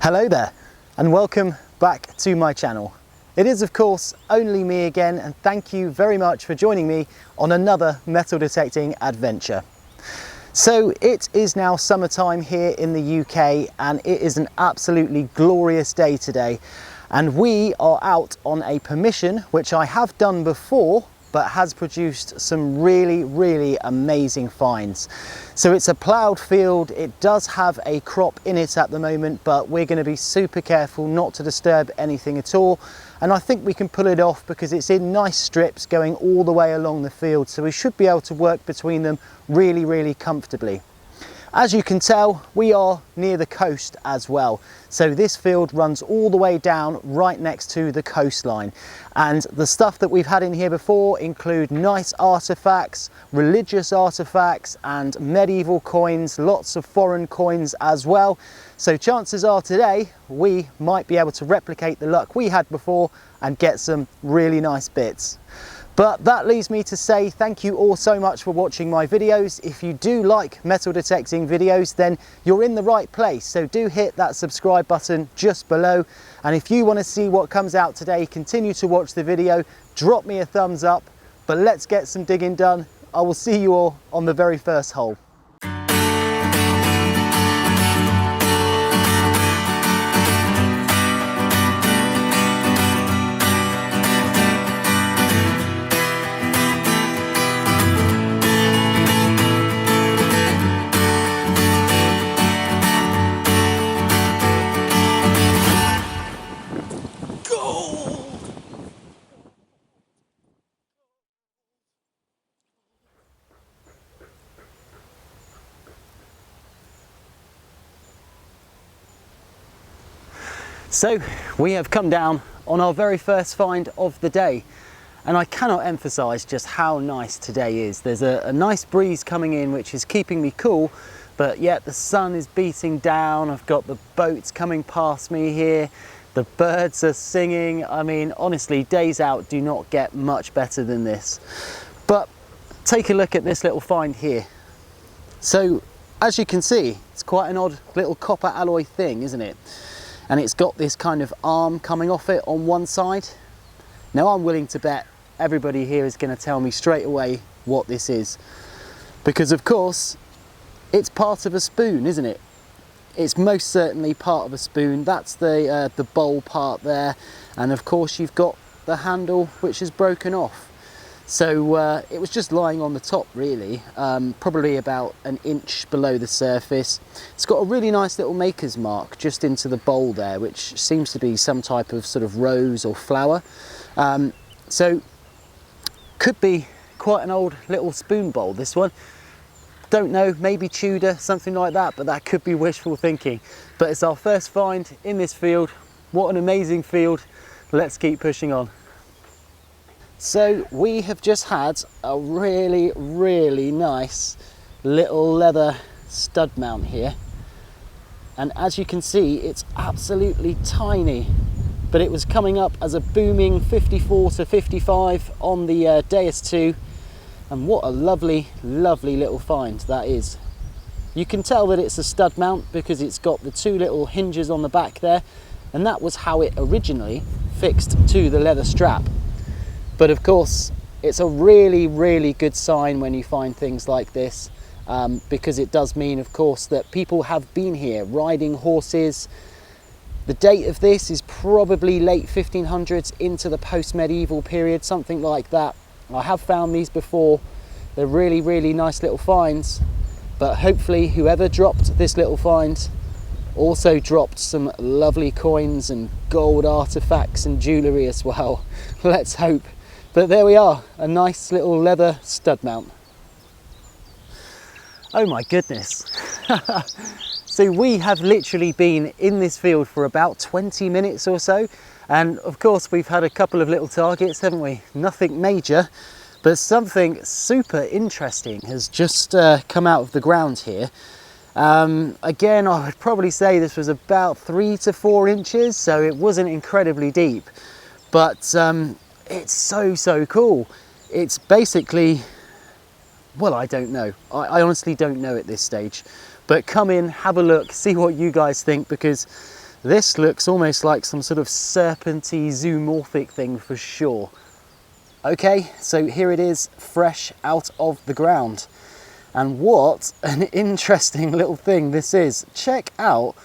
Hello there and welcome back to my channel. It is of course only me again, and thank you very much for joining me on another metal detecting adventure. So it is now summertime here in the UK and it is an absolutely glorious day today, and we are out on a permission which I have done before but has produced some really amazing finds. So it's a ploughed field. It does have a crop in it at the moment, but we're going to be super careful not to disturb anything at all. And I think we can pull it off because it's in nice strips going all the way along the field, so we should be able to work between them really comfortably. As you can tell, we are near the coast as well. So this field runs all the way down right next to the coastline. And the stuff that we've had in here before include nice artifacts, religious artifacts and medieval coins, lots of foreign coins as well. So chances are today we might be able to replicate the luck we had before and get some really nice bits. But that leaves me to say thank you all so much for watching my videos. If you do like metal detecting videos, then you're in the right place. So do hit that subscribe button just below. And if you want to see what comes out today, continue to watch the video, drop me a thumbs up. But let's get some digging done. I will see you all on the very first hole. So we have come down on our very first find of the day, and I cannot emphasize just how nice today is. There's a nice breeze coming in which is keeping me cool, but yet the sun is beating down. I've got the boats coming past me here, the birds are singing. I mean, honestly, days out do not get much better than this. But take a look at this little find here. So as you can see, it's quite an odd little copper alloy thing, isn't it? And it's got this kind of arm coming off it on one side. Now I'm willing to bet everybody here is going to tell me straight away what this is, because of course it's part of a spoon, isn't it? It's most certainly part of a spoon. That's the bowl part there, and of course you've got the handle which is broken off. So it was just lying on the top really, probably about an inch below the surface. It's got a really nice little maker's mark just into the bowl there, which seems to be some type of sort of rose or flower. So could be quite an old little spoon bowl, this one. Don't know, maybe Tudor, something like that, but that could be wishful thinking. But it's our first find in this field. What an amazing field. Let's keep pushing on. So we have just had a really nice little leather stud mount here, and as you can see it's absolutely tiny, but it was coming up as a booming 54 to 55 on the DS2, and what a lovely little find that is. You can tell that it's a stud mount because it's got the two little hinges on the back there, and that was how it originally fixed to the leather strap. But of course, it's a really good sign when you find things like this, because it does mean, of course, that people have been here riding horses. The date of this is probably late 1500s into the post-medieval period, something like that. I have found these before. They're really nice little finds, but hopefully whoever dropped this little find also dropped some lovely coins and gold artifacts and jewellery as well. Let's hope. But there we are, a nice little leather stud mount. Oh my goodness. So we have literally been in this field for about 20 minutes or so. And of course we've had a couple of little targets, haven't we? Nothing major, but something super interesting has just come out of the ground here. Again, I would probably say this was about 3 to 4 inches, so it wasn't incredibly deep. But it's so cool. It's basically, well, I don't know. I honestly don't know at this stage. But come in, have a look, see what you guys think, because This looks almost like some sort of serpenty zoomorphic thing for sure. Okay, so here it is, fresh out of the ground. And what an interesting little thing this is. Check out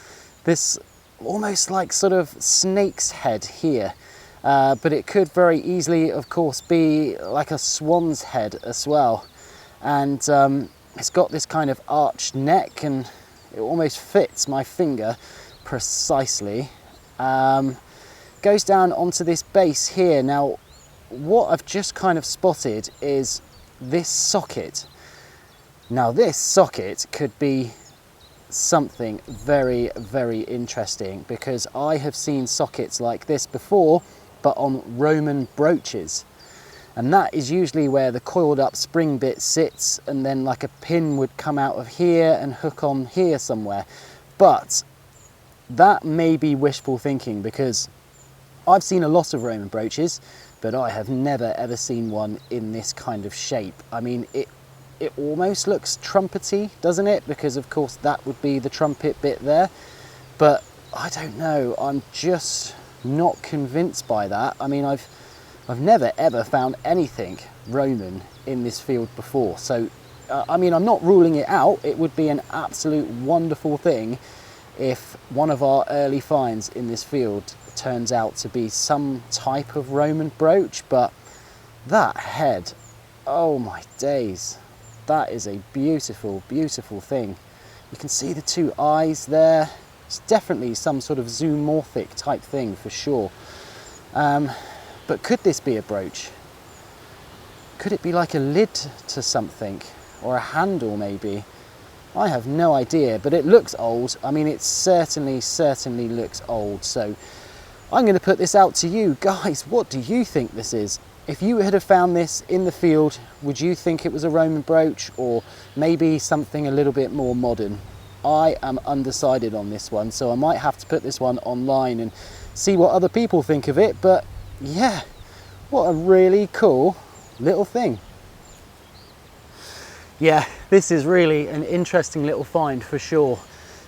this almost like sort of snake's head here. But it could very easily, of course, be like a swan's head as well. And it's got this kind of arched neck, and it almost fits my finger precisely. Goes down onto this base here. Now, what I've just kind of spotted is this socket. Now, this socket could be something very, very interesting, because I have seen sockets like this before, but on Roman brooches. And that is usually where the coiled up spring bit sits, and then like a pin would come out of here and hook on here somewhere. But that may be wishful thinking, because I've seen a lot of Roman brooches, but I have never ever seen one in this kind of shape. I mean, it almost looks trumpety, doesn't it? Because of course that would be the trumpet bit there. But I don't know, I'm just not convinced by that. I mean, I've never ever found anything Roman in this field before. So, I mean, I'm not ruling it out. It would be an absolute wonderful thing if one of our early finds in this field turns out to be some type of Roman brooch. But that head, oh my days, that is a beautiful, beautiful thing. You can see the two eyes there. It's definitely some sort of zoomorphic type thing for sure. But could this be a brooch? Could it be like a lid to something, or a handle maybe? I have no idea, but it looks old. I mean, it certainly looks old. So I'm going to put this out to you guys. What do you think this is? If you had have found this in the field, would you think it was a Roman brooch, or maybe something a little bit more modern? I am undecided on this one, so I might have to put this one online and see what other people think of it. But yeah, what a really cool little thing. Yeah, this is really an interesting little find for sure.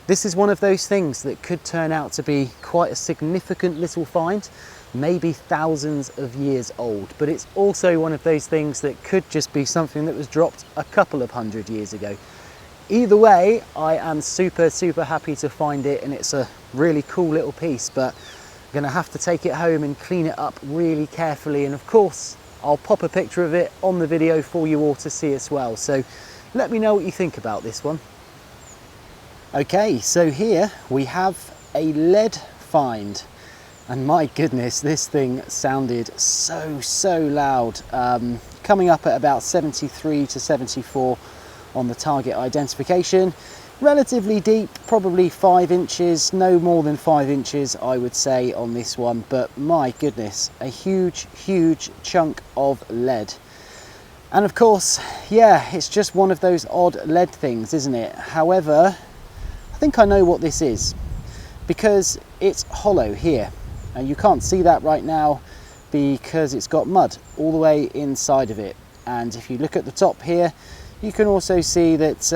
This is one of those things that could turn out to be quite a significant little find, maybe thousands of years old, but it's also one of those things that could just be something that was dropped a couple of 100 years ago. Either way, I am super happy to find it, and it's a really cool little piece, but I'm gonna have to take it home and clean it up really carefully, and of course I'll pop a picture of it on the video for you all to see as well. So let me know what you think about this one. Okay, so here we have a lead find, and my goodness, this thing sounded so loud. Coming up at about 73 to 74 on the target identification. Relatively deep, probably 5 inches, no more than 5 inches I would say on this one, but my goodness, a huge chunk of lead. And of course, yeah, it's just one of those odd lead things, isn't it? However, I think I know what this is, because it's hollow here, and you can't see that right now because it's got mud all the way inside of it. And if you look at the top here, you can also see that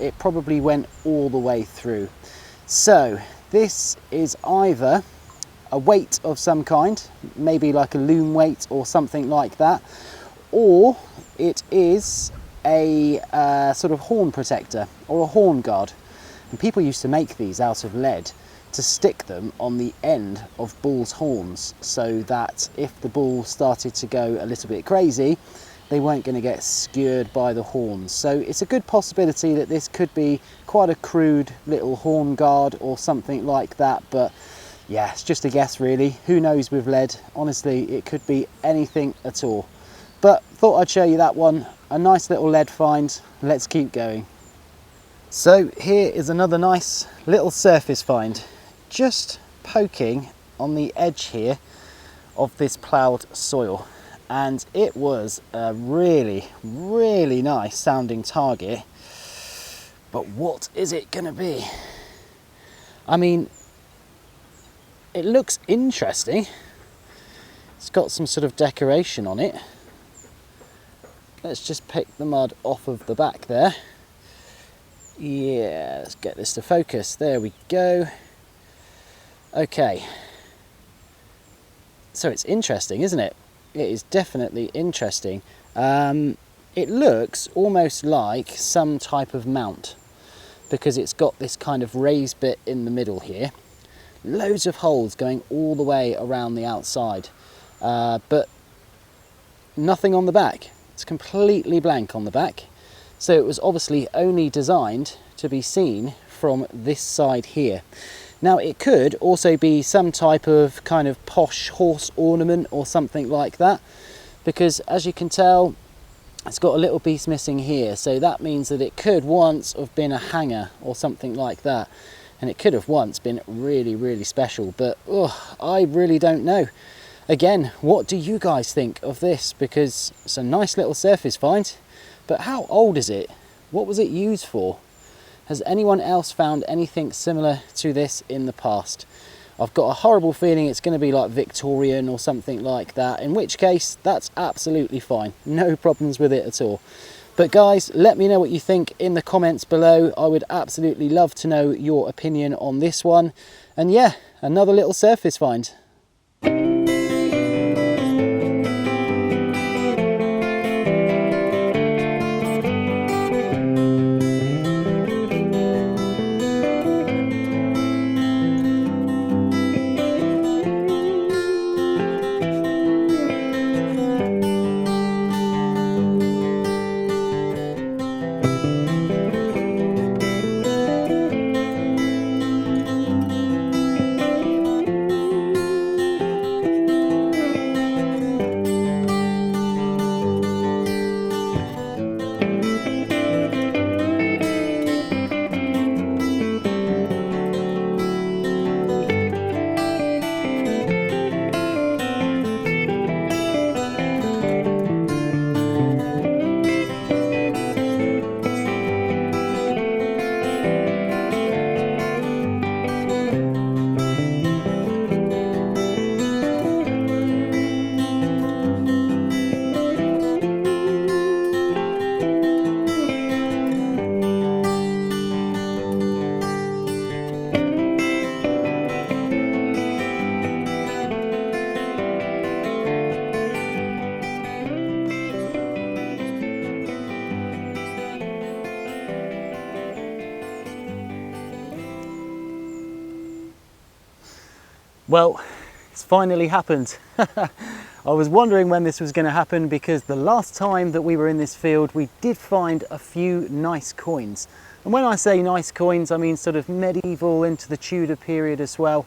it probably went all the way through. So this is either a weight of some kind, maybe like a loom weight or something like that, or it is a sort of horn protector or a horn guard. And people used to make these out of lead to stick them on the end of bulls' horns, so that if the bull started to go a little bit crazy, they weren't going to get skewered by the horns. So it's a good possibility that this could be quite a crude little horn guard or something like that. But yeah, it's just a guess really. Who knows with lead? Honestly, it could be anything at all. But thought I'd show you that one. A nice little lead find. Let's keep going. So here is another nice little surface find, just poking on the edge here of this ploughed soil. And it was a really nice sounding target, but what is it gonna be? I mean, it looks interesting. It's got some sort of decoration on it. Let's just pick the mud off of the back there. Yeah, let's get this to focus. There we go. Okay, so it's interesting, isn't it? It is definitely interesting. It looks almost like some type of mount because it's got this kind of raised bit in the middle here. Loads of holes going all the way around the outside, but nothing on the back. It's completely blank on the back. So it was obviously only designed to be seen from this side here. Now it could also be some type of kind of posh horse ornament or something like that, because as you can tell, it's got a little piece missing here. So that means that it could once have been a hanger or something like that. And it could have once been really, really special, but I really don't know. Again, what do you guys think of this? Because it's a nice little surface find, but how old is it? What was it used for? Has anyone else found anything similar to this in the past? I've got a horrible feeling it's going to be like Victorian or something like that, in which case that's absolutely fine. No problems with it at all. But guys, let me know what you think in the comments below. I would absolutely love to know your opinion on this one. And yeah, another little surface find. Well, it's finally happened. I was wondering when this was going to happen because the last time that we were in this field we did find a few nice coins. And when I say nice coins, I mean sort of medieval into the Tudor period as well.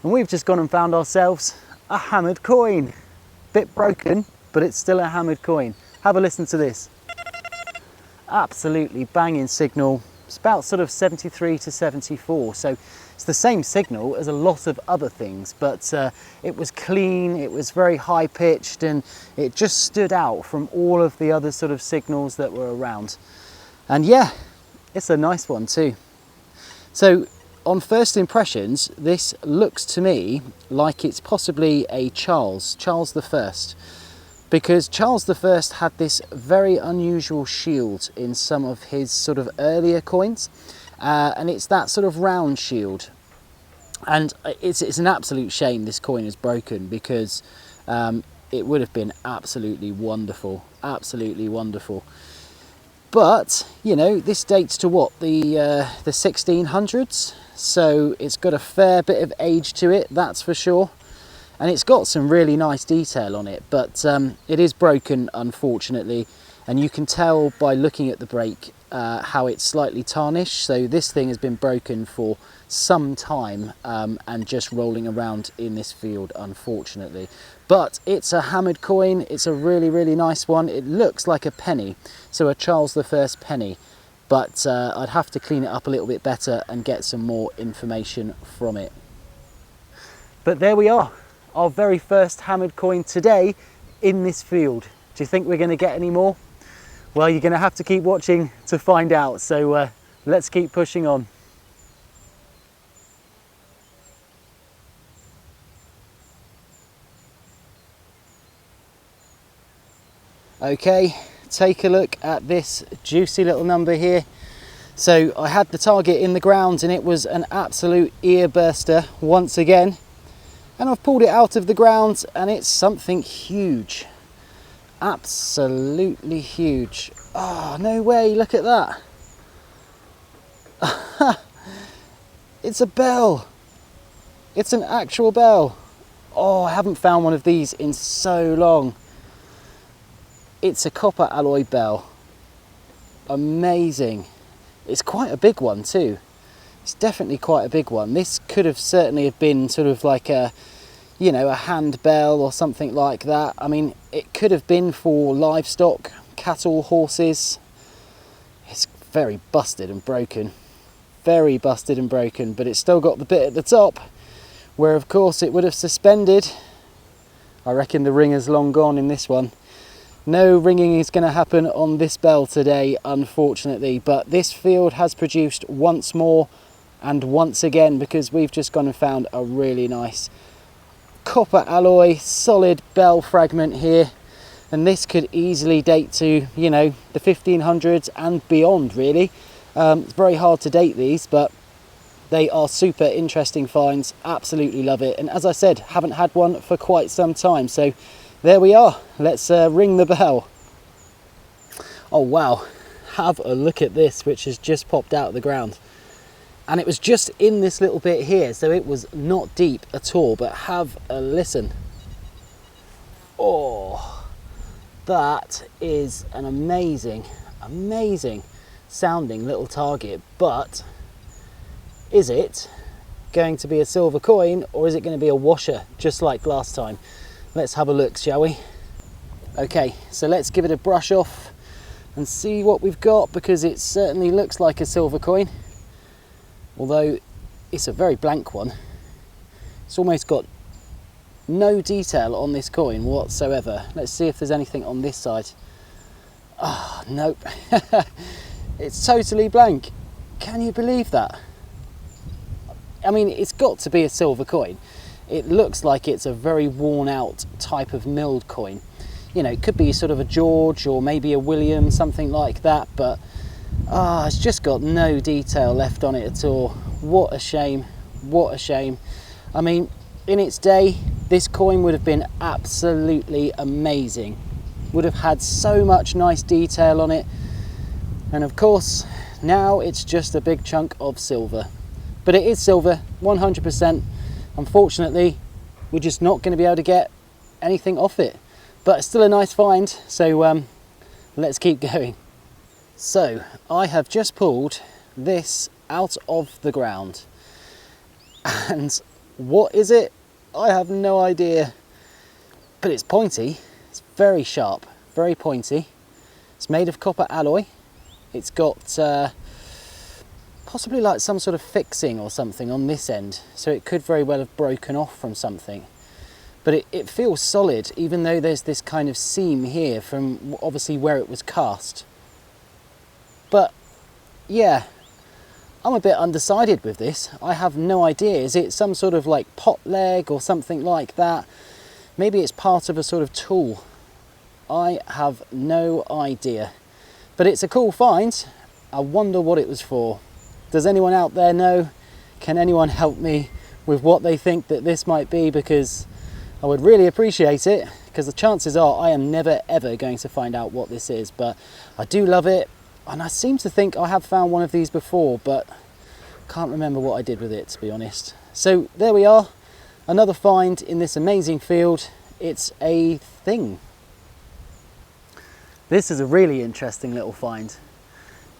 And we've just gone and found ourselves a hammered coin. Bit broken, but it's still a hammered coin. Have a listen to this. Absolutely banging signal. It's about sort of 73 to 74, so it's the same signal as a lot of other things, but it was clean, it was very high pitched, and it just stood out from all of the other sort of signals that were around. And yeah, it's a nice one too. So on first impressions, this looks to me like it's possibly a Charles I. Because Charles I had this very unusual shield in some of his sort of earlier coins, and it's that sort of round shield. And it's an absolute shame this coin is broken, because it would have been absolutely wonderful, absolutely wonderful. But, you know, this dates to what, the 1600s? So it's got a fair bit of age to it, that's for sure. And it's got some really nice detail on it, but it is broken, unfortunately, and you can tell by looking at the break how it's slightly tarnished. So this thing has been broken for some time and just rolling around in this field, unfortunately. But it's a hammered coin. It's a really, really nice one. It looks like a penny, so a Charles I penny, but I'd have to clean it up a little bit better and get some more information from it. But there we are. Our very first hammered coin today in this field. Do you think we're going to get any more? Well, you're going to have to keep watching to find out, so let's keep pushing on. Okay, take a look at this juicy little number here. So I had the target in the ground and it was an absolute ear burster once again. And I've pulled it out of the ground and it's something huge. Absolutely huge. Oh, no way, look at that. It's a bell. It's an actual bell. Oh, I haven't found one of these in so long. It's a copper alloy bell. Amazing. It's quite a big one too. It's definitely quite a big one. This could have certainly have been sort of like a, you know, a hand bell or something like that. I mean, it could have been for livestock, cattle, horses. It's very busted and broken. Very busted and broken, but it's still got the bit at the top where of course it would have suspended. I reckon the ringer's long gone in this one. No ringing is going to happen on this bell today, unfortunately, but this field has produced once more and once again because we've just gone and found a really nice copper alloy solid bell fragment here, and this could easily date to, you know, the 1500s and beyond really. It's very hard to date these, but they are super interesting finds. Absolutely love it, and as I said, haven't had one for quite some time, so there we are. Let's ring the bell. Oh wow, have a look at this, which has just popped out of the ground. And it was just in this little bit here, so it was not deep at all, but have a listen. Oh, that is an amazing, amazing sounding little target, but is it going to be a silver coin or is it going to be a washer just like last time? Let's have a look, shall we? Okay, so let's give it a brush off and see what we've got, because it certainly looks like a silver coin, although it's a very blank one. It's almost got no detail on this coin whatsoever. Let's see if there's anything on this side. Ah, nope. It's totally blank. Can you believe that? I mean, it's got to be a silver coin. It looks like it's a very worn out type of milled coin. You know, it could be sort of a George or maybe a William, something like that, but it's just got no detail left on it at all. What a shame, what a shame. I mean, in its day, this coin would have been absolutely amazing. Would have had so much nice detail on it. And of course, now it's just a big chunk of silver. But it is silver, 100%. Unfortunately, we're just not going to be able to get anything off it. But it's still a nice find, so let's keep going. So, I have just pulled this out of the ground. And what is it? I have no idea. But it's pointy, it's very sharp, very pointy. It's made of copper alloy. It's got possibly like some sort of fixing or something on this end, so it could very well have broken off from something. But it feels solid, even though there's this kind of seam here from obviously where it was cast. But yeah, I'm a bit undecided with this. I have no idea. Is it some sort of like pot leg or something like that? Maybe it's part of a sort of tool. I have no idea. But it's a cool find. I wonder what it was for. Does anyone out there know? Can anyone help me with what they think that this might be? Because I would really appreciate it, because the chances are I am never ever going to find out what this is. But I do love it, and I seem to think I have found one of these before, but can't remember what I did with it, to be honest. So there we are, another find in this amazing field. It's a thing. This is a really interesting little find.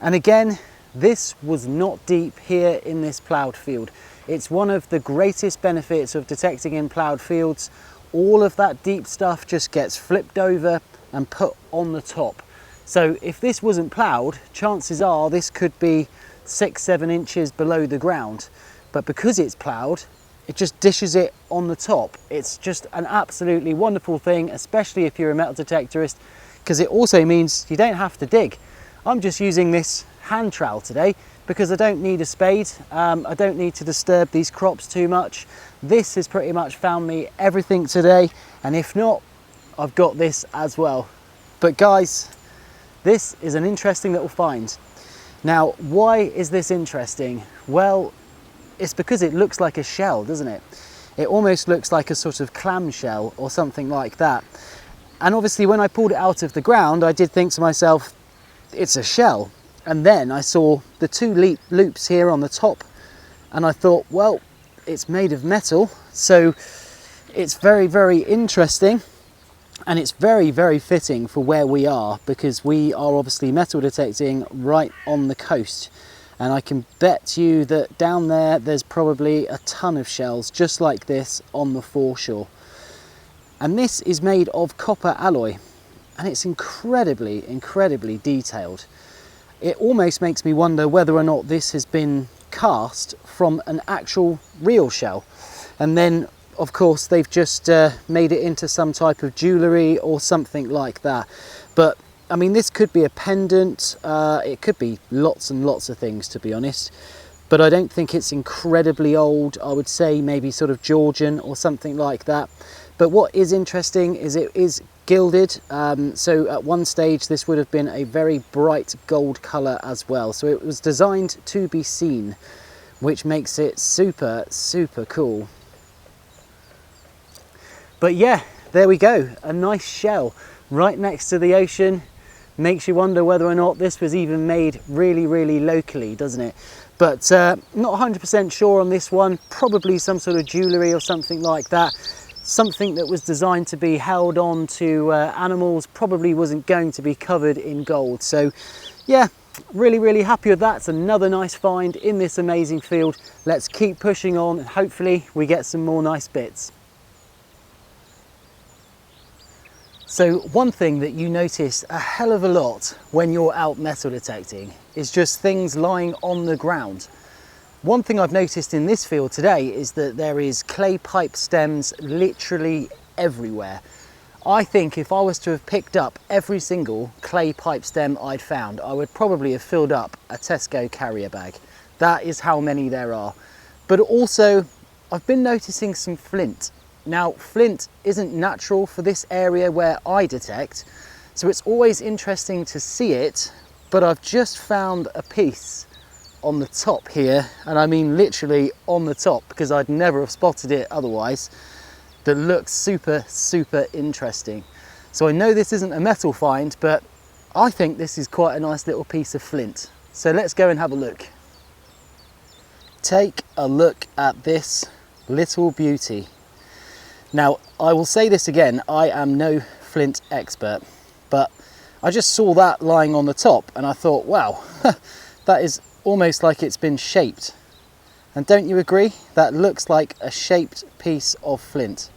And again, this was not deep here in this ploughed field. It's one of the greatest benefits of detecting in ploughed fields. All of that deep stuff just gets flipped over and put on the top. So if this wasn't ploughed, chances are this could be 6-7 inches below the ground. But because it's ploughed, it just dishes it on the top. It's just an absolutely wonderful thing, especially if you're a metal detectorist, because it also means you don't have to dig. I'm just using this hand trowel today because I don't need a spade. I don't need to disturb these crops too much. This has pretty much found me everything today, and if not, I've got this as well. But guys, this is an interesting little find. Now, why is this interesting? Well, it's because it looks like a shell, doesn't it? It almost looks like a sort of clam shell or something like that. And obviously when I pulled it out of the ground, I did think to myself, it's a shell. And then I saw the two loops here on the top, and I thought, well, it's made of metal, so it's very, very interesting, and it's very, very fitting for where we are, because we are obviously metal detecting right on the coast. And I can bet you that down there, there's probably a ton of shells just like this on the foreshore. And this is made of copper alloy, and it's incredibly, incredibly detailed. It almost makes me wonder whether or not this has been cast from an actual real shell. And then, of course, they've just made it into some type of jewellery or something like that. But, I mean, this could be a pendant. It could be lots and lots of things, to be honest. But I don't think it's incredibly old. I would say maybe sort of Georgian or something like that. But what is interesting is it is gilded, so at one stage this would have been a very bright gold colour as well. So it was designed to be seen, which makes it super, super cool. But yeah, there we go, a nice shell right next to the ocean. Makes you wonder whether or not this was even made really, really locally, doesn't it? But not 100% sure on this one. Probably some sort of jewellery or something like that. Something that was designed to be held on to animals, probably wasn't going to be covered in gold. So yeah, really, really happy with that. It's another nice find in this amazing field. Let's keep pushing on and hopefully we get some more nice bits. So one thing that you notice a hell of a lot when you're out metal detecting is just things lying on the ground. One thing I've noticed in this field today is that there is clay pipe stems literally everywhere. I think if I was to have picked up every single clay pipe stem I'd found, I would probably have filled up a Tesco carrier bag. That is how many there are. But also, I've been noticing some flint. Now, flint isn't natural for this area where I detect, so it's always interesting to see it, but I've just found a piece on the top here, and I mean literally on the top, because I'd never have spotted it otherwise, that looks super, super interesting. So I know this isn't a metal find, but I think this is quite a nice little piece of flint. So let's go and have a look. Take a look at this little beauty. Now, I will say this again, I am no flint expert, but I just saw that lying on the top and I thought, wow, that is almost like it's been shaped. And don't you agree? That looks like a shaped piece of flint.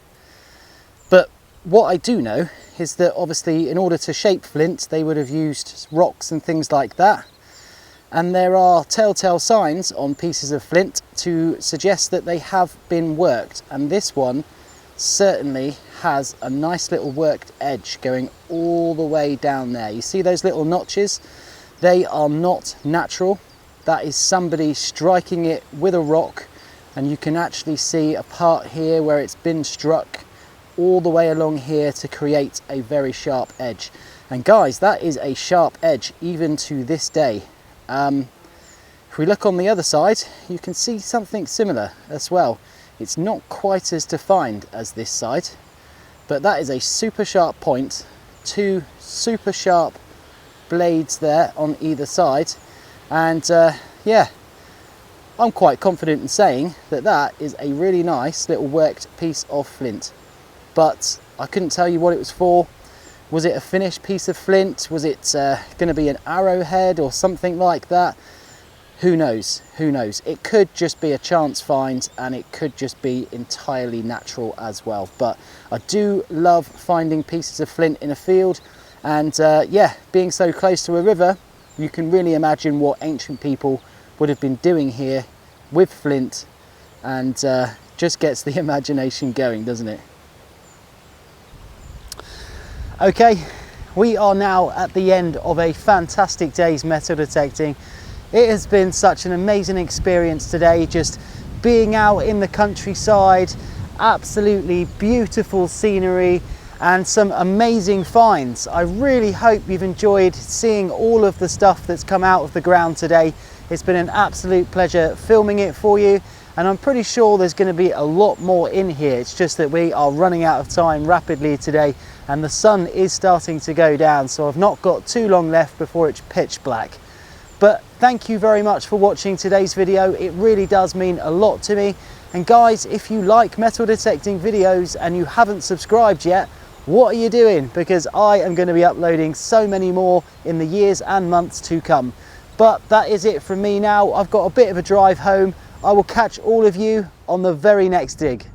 But what I do know is that obviously in order to shape flint, they would have used rocks and things like that. And there are telltale signs on pieces of flint to suggest that they have been worked. And this one certainly has a nice little worked edge going all the way down there. You see those little notches? They are not natural. That is somebody striking it with a rock, and you can actually see a part here where it's been struck all the way along here to create a very sharp edge. And guys, that is a sharp edge even to this day. If we look on the other side, you can see something similar as well. It's not quite as defined as this side, but that is a super sharp point, two super sharp blades there on either side. And yeah, I'm quite confident in saying that that is a really nice little worked piece of flint. But I couldn't tell you what it was for. Was it a finished piece of flint? Was it going to be an arrowhead or something like that? Who knows? Who knows? It could just be a chance find, and it could just be entirely natural as well. But I do love finding pieces of flint in a field, and yeah, being so close to a river, you can really imagine what ancient people would have been doing here with flint, and just gets the imagination going, doesn't it? Okay, we are now at the end of a fantastic day's metal detecting. It has been such an amazing experience today, just being out in the countryside, absolutely beautiful scenery, and some amazing finds. I really hope you've enjoyed seeing all of the stuff that's come out of the ground today. It's been an absolute pleasure filming it for you, and I'm pretty sure there's going to be a lot more in here. It's just that we are running out of time rapidly today and the sun is starting to go down, so I've not got too long left before it's pitch black. But thank you very much for watching today's video. It really does mean a lot to me. And guys, if you like metal detecting videos and you haven't subscribed yet, what are you doing? Because I am going to be uploading so many more in the years and months to come. But that is it from me now. I've got a bit of a drive home. I will catch all of you on the very next dig.